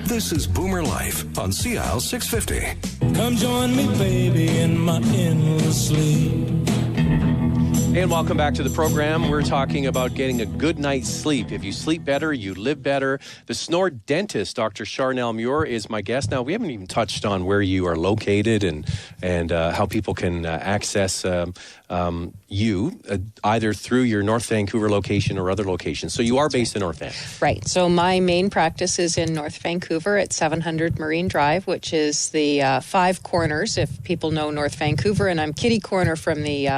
This is BoomerLife on CL 650. Come join me, baby, in my endless sleep. And welcome back to the program. We're talking about getting a good night's sleep. If you sleep better, you live better. The SnoreDentist, Dr. Charnel Muir, is my guest. Now, we haven't even touched on where you are located and how people can access you, either through your North Vancouver location or other locations. So you are based in North Vancouver. Right. So my main practice is in North Vancouver at 700 Marine Drive, which is the Five Corners, if people know North Vancouver. And I'm kitty corner from the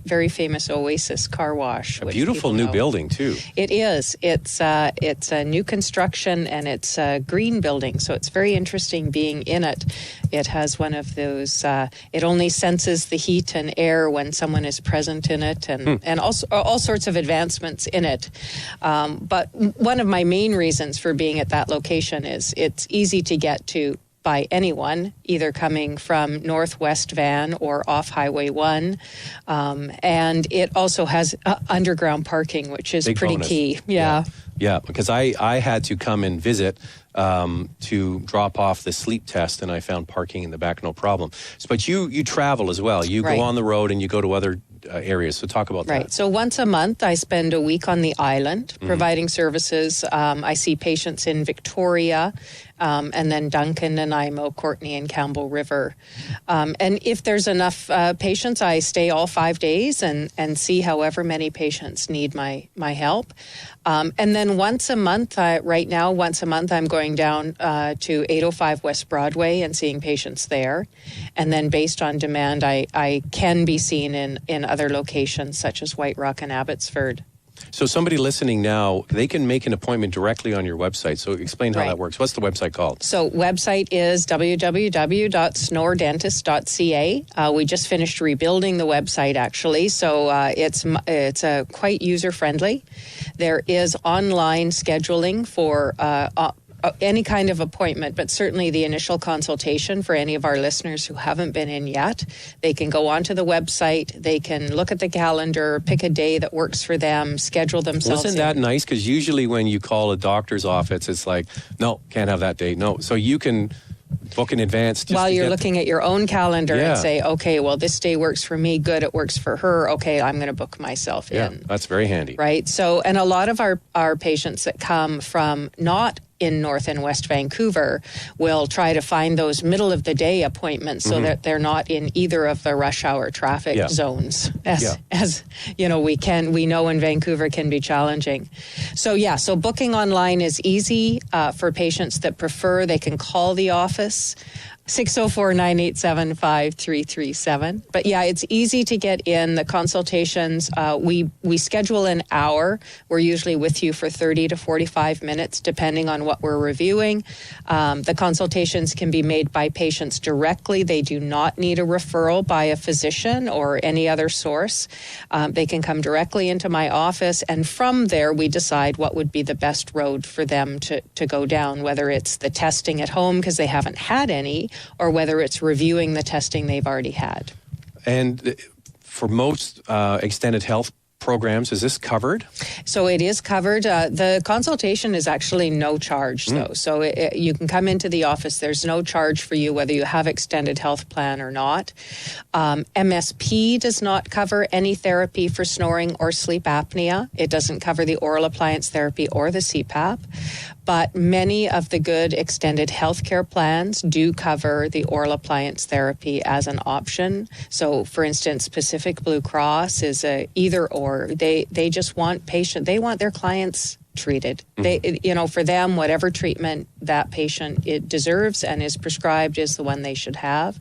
very famous Oasis car wash. A beautiful new building, too. It is. It's a new construction, and it's a green building. So it's very interesting being in it. It has one of those, it only senses the heat and air when someone is present in it, and also all sorts of advancements in it. But one of my main reasons for being at that location is it's easy to get to by anyone, either coming from Northwest Van or off Highway 1. And it also has underground parking, which is pretty key. Yeah, because I had to come and visit to drop off the sleep test, and I found parking in the back, no problem. But you travel as well. You go on the road and you go to other areas. So talk about that. Right. So once a month, I spend a week on the island providing services. I see patients in Victoria, and then Duncan, Nanaimo, Courtenay, and Campbell River. And if there's enough patients, I stay all 5 days and see however many patients need my help. And then once a month, right now, once a month, I'm going down to 805 West Broadway and seeing patients there. And then based on demand, I can be seen in other locations such as White Rock and Abbotsford. So somebody listening now, they can make an appointment directly on your website. So explain how that works. What's the website called? So website is www.snoredentist.ca. We just finished rebuilding the website, actually. So it's quite user-friendly. There is online scheduling for any kind of appointment, but certainly the initial consultation for any of our listeners who haven't been in yet. They can go onto the website, they can look at the calendar, pick a day that works for them, schedule themselves. Isn't that nice? Because usually when you call a doctor's office, it's like, no, can't have that date. No. So you can book in advance. While you're looking at your own calendar and say, okay, well, this day works for me. Good, it works for her. Okay, I'm going to book myself in. That's very handy. Right. So, and a lot of our patients that come from not in North and West Vancouver will try to find those middle of the day appointments so that they're not in either of the rush hour traffic zones as you know, we know in Vancouver can be challenging. So so booking online is easy for patients that prefer. They can call the office 604-987-5337. But it's easy to get in. The consultations, we schedule an hour. We're usually with you for 30 to 45 minutes, depending on what we're reviewing. The consultations can be made by patients directly. They do not need a referral by a physician or any other source. They can come directly into my office, and from there we decide what would be the best road for them to go down, whether it's the testing at home because they haven't had any, or whether it's reviewing the testing they've already had. And for most extended health programs, is this covered? So it is covered. The consultation is actually no charge, though. So you can come into the office. There's no charge for you whether you have extended health plan or not. MSP does not cover any therapy for snoring or sleep apnea. It doesn't cover the oral appliance therapy or the CPAP. But many of the good extended healthcare plans do cover the oral appliance therapy as an option. So, for instance, Pacific Blue Cross is a either or. They just want they want their clients treated. They, for them, whatever treatment that patient it deserves and is prescribed is the one they should have.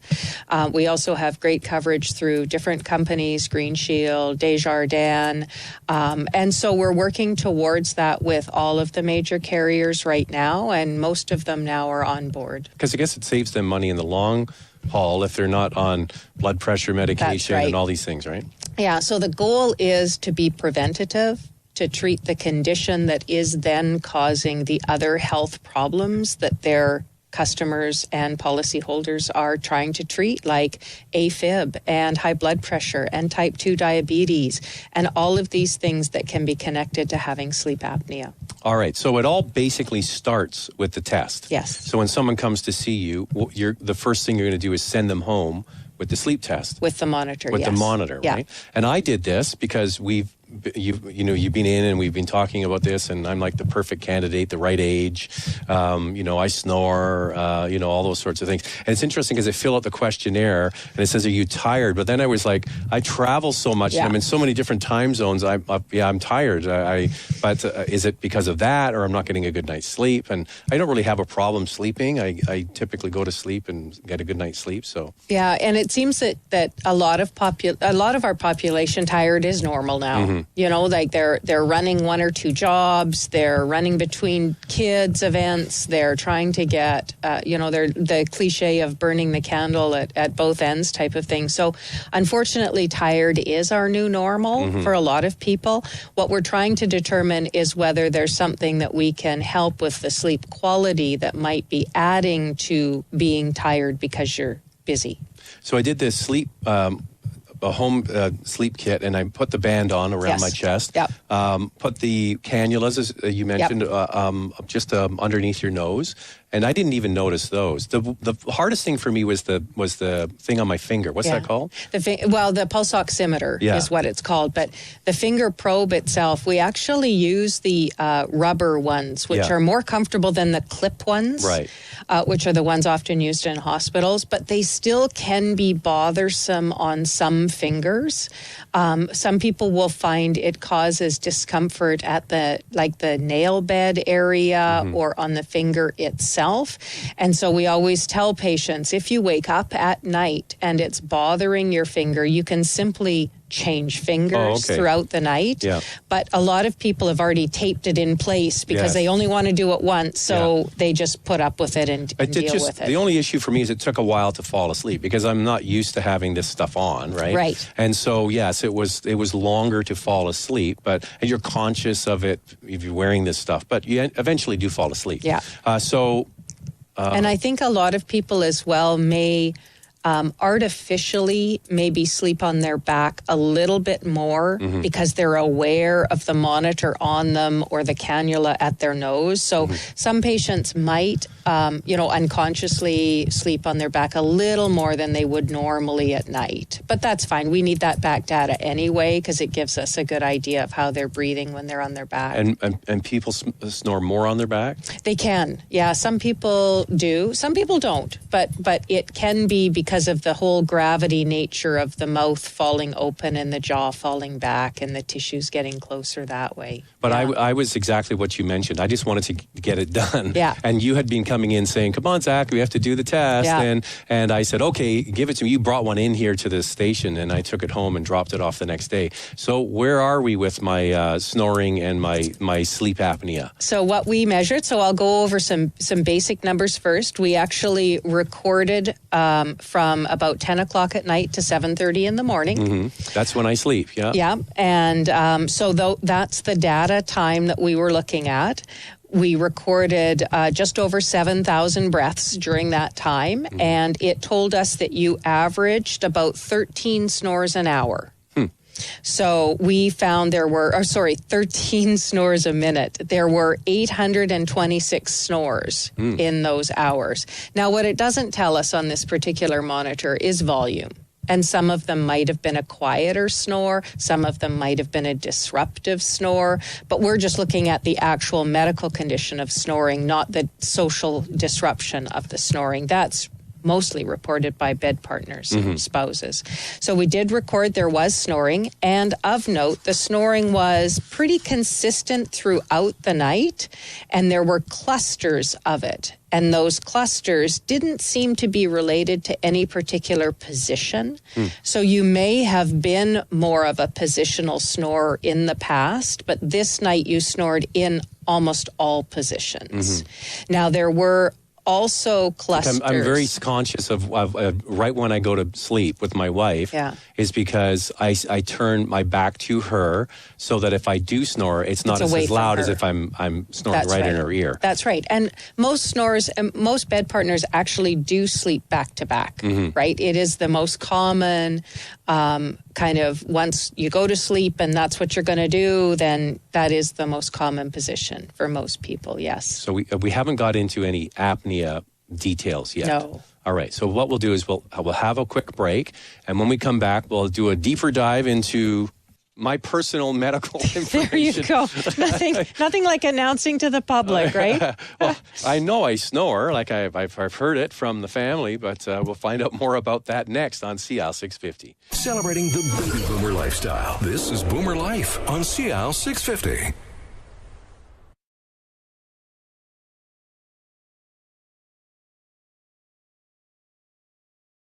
We also have great coverage through different companies, Green Shield, Desjardins, and so we're working towards that with all of the major carriers right now, and most of them now are on board. Because I guess it saves them money in the long haul if they're not on blood pressure medication and all these things, right? Yeah, so the goal is to be preventative, to treat the condition that is then causing the other health problems that they're customers and policyholders are trying to treat, like AFib and high blood pressure and type 2 diabetes and all of these things that can be connected to having sleep apnea. All right. So it all basically starts with the test. Yes. So when someone comes to see you, the first thing you're going to do is send them home with the sleep test. With the monitor, With the monitor, yeah. right? And I did this because you've been in and we've been talking about this, and I'm like the perfect candidate, the right age. I snore, all those sorts of things. And it's interesting because I fill out the questionnaire and it says, "Are you tired?" But then I was like, I travel so much and I'm in so many different time zones. I'm tired. But is it because of that, or I'm not getting a good night's sleep? And I don't really have a problem sleeping. I typically go to sleep and get a good night's sleep. So yeah, and it seems that a lot of our population tired is normal now. Mm-hmm. Like they're running one or two jobs, they're running between kids events, they're trying to get, they're the cliche of burning the candle at both ends type of thing. So unfortunately, tired is our new normal for a lot of people. What we're trying to determine is whether there's something that we can help with the sleep quality that might be adding to being tired because you're busy. So I did this a home sleep kit, and I put the band on around my chest. Yep. Put the cannulas, as you mentioned, just underneath your nose. And I didn't even notice those. The hardest thing for me was the thing on my finger. What's that called? The pulse oximeter is what it's called. But the finger probe itself, we actually use the rubber ones, which are more comfortable than the clip ones, right? Which are the ones often used in hospitals. But they still can be bothersome on some fingers. Some people will find it causes discomfort at the nail bed area or on the finger itself. And so we always tell patients, if you wake up at night and it's bothering your finger, you can simply change fingers throughout the night. Yeah. But a lot of people have already taped it in place because they only want to do it once. So they just put up with it and deal with it. The only issue for me is it took a while to fall asleep because I'm not used to having this stuff on, right? Right. And so, yes, it was longer to fall asleep, but you're conscious of it if you're wearing this stuff, but you eventually do fall asleep. Yeah. And I think a lot of people as well may artificially maybe sleep on their back a little bit more because they're aware of the monitor on them or the cannula at their nose. So some patients might, unconsciously sleep on their back a little more than they would normally at night. But that's fine. We need that back data anyway because it gives us a good idea of how they're breathing when they're on their back. And people snore more on their back? They can. Yeah, some people do. Some people don't. But it can be because of the whole gravity nature of the mouth falling open and the jaw falling back and the tissues getting closer that way. But I was exactly what you mentioned. I just wanted to get it done. Yeah. And you had been coming in saying, "Come on, Zach, we have to do the test." Yeah. And I said, "Okay, give it to me." You brought one in here to the station, and I took it home and dropped it off the next day. So where are we with my snoring and my sleep apnea? So what we measured, so I'll go over some basic numbers first. We actually recorded from about 10 o'clock at night to 7:30 in the morning. That's when I sleep, yeah. Yeah, and that's the data time that we were looking at. We recorded just over 7,000 breaths during that time, and it told us that you averaged about 13 snores an hour. So we found 13 snores a minute. There were 826 snores in those hours. Now, what it doesn't tell us on this particular monitor is volume. And some of them might have been a quieter snore. Some of them might have been a disruptive snore. But we're just looking at the actual medical condition of snoring, not the social disruption of the snoring. That's mostly reported by bed partners and spouses. So we did record there was snoring, and of note, the snoring was pretty consistent throughout the night, and there were clusters of it. And those clusters didn't seem to be related to any particular position. So you may have been more of a positional snorer in the past, but this night you snored in almost all positions. Now, there were also clusters. I'm very conscious of right when I go to sleep with my wife, is because I turn my back to her so that if I do snore, it's not as loud as if I'm snoring right in her ear. That's right. And most snorers, most bed partners actually do sleep back to back, right? It is the most common kind of, once you go to sleep and that's what you're going to do, then that is the most common position for most people, yes. So we haven't got into any apnea details yet. No. All right. So what we'll do is we'll have a quick break, and when we come back, we'll do a deeper dive into my personal medical information. There you go. Nothing like announcing to the public, right? Well, I know I snore, like I've heard it from the family, but we'll find out more about that next on CL 650. Celebrating the baby boomer lifestyle. This is Boomer Life on CL 650.